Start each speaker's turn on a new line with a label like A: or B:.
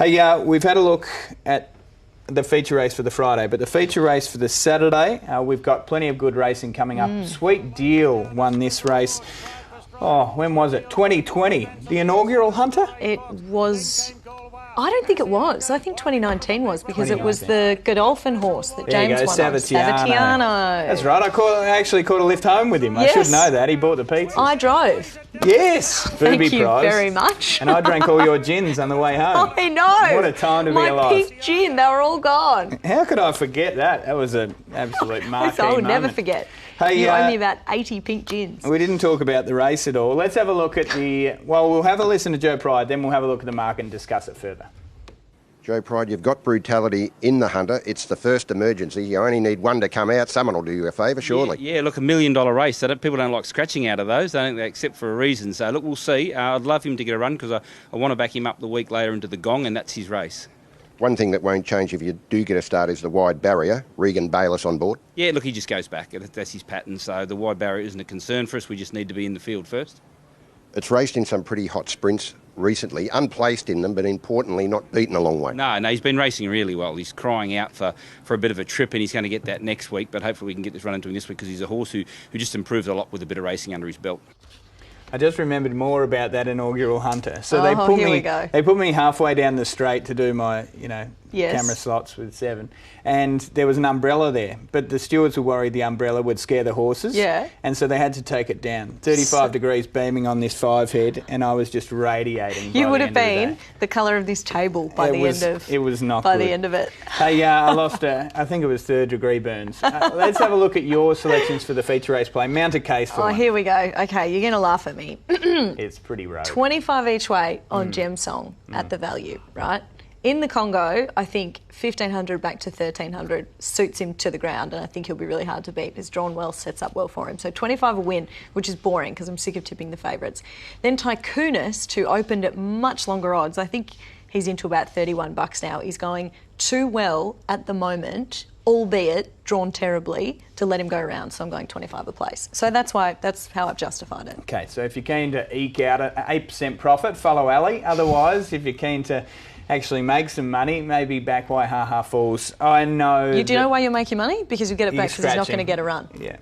A: Hey, we've had a look at the feature race for the Friday, but the feature race for the Saturday, we've got plenty of good racing coming up. Sweet Deal won this race. Oh, when was it? 2020. The inaugural Hunter?
B: It was... I don't think it was. I think 2019 was, because it was the Godolphin horse that James won on. Savatiano.
A: That's right. I actually caught a lift home with him.
B: Yes.
A: I should know that. He bought the pizza.
B: I drove.
A: Yes.
B: Thank
A: Booby
B: you
A: prize.
B: very much.
A: And I drank all your gins on the way home.
B: I know.
A: What a time to be alive.
B: My pink gin, they were all gone.
A: How could I forget that? That was an absolute marquee
B: I would
A: moment.
B: never forget.
A: Hey,
B: you owe me about 80 pink gins.
A: We didn't talk about the race at all. Let's have a look at the... Well, we'll have a listen to Joe Pride, then we'll have a look at the market and discuss it further.
C: Joe Pride, you've got Brutality in the Hunter. It's the first emergency. You only need one to come out. Someone will do you a favour, surely.
D: Yeah, look, $1 million race. People don't like scratching out of those. They don't accept for a reason. So, look, we'll see. I'd love him to get a run because I want to back him up the week later into the Gong, and that's his race.
C: One thing that won't change if you do get a start is the wide barrier. Regan Bayliss on board.
D: Yeah, look, he just goes back. That's his pattern. So the wide barrier isn't a concern for us. We just need to be in the field first.
C: It's raced in some pretty hot sprints recently, unplaced in them, but importantly not beaten a long way.
D: No, he's been racing really well. He's crying out for a bit of a trip, and he's going to get that next week, but hopefully we can get this run into him this week because he's a horse who just improves a lot with a bit of racing under his belt.
A: I just remembered more about that inaugural Hunter. So
B: they
A: put me halfway down the straight to do my,
B: Yes.
A: camera slots with 7. And there was an umbrella there, but the stewards were worried the umbrella would scare the horses.
B: Yeah.
A: And so they had to take it down. 35 degrees beaming on this 5 head, and I was just radiating.
B: You would have been the colour of this table by the end of
A: it. Was not
B: by
A: good.
B: the end of it.
A: Hey, I lost I think it was 3rd degree burns. Let's have a look at your selections for the feature race play. Mount a case for one.
B: Here we go. Okay, you're going to laugh at me.
A: It's pretty rough.
B: 25 each way on Gem Song at the value, right? In the Congo, I think 1,500 back to 1,300 suits him to the ground, and I think he'll be really hard to beat. It's drawn well, sets up well for him. So 25 a win, which is boring because I'm sick of tipping the favourites. Then Tycoonist, who opened at much longer odds. I think he's into about $31 now. He's going too well at the moment, albeit drawn terribly, to let him go around. So I'm going 25 a place. So that's how I've justified it.
A: Okay, so if you're keen to eke out an 8% profit, follow Ali. Otherwise, if you're keen to actually make some money, maybe back Waihaha Falls. I know.
B: Do you know why you'll make your money? Because you get it back because he's not going to get a run.
A: Yeah.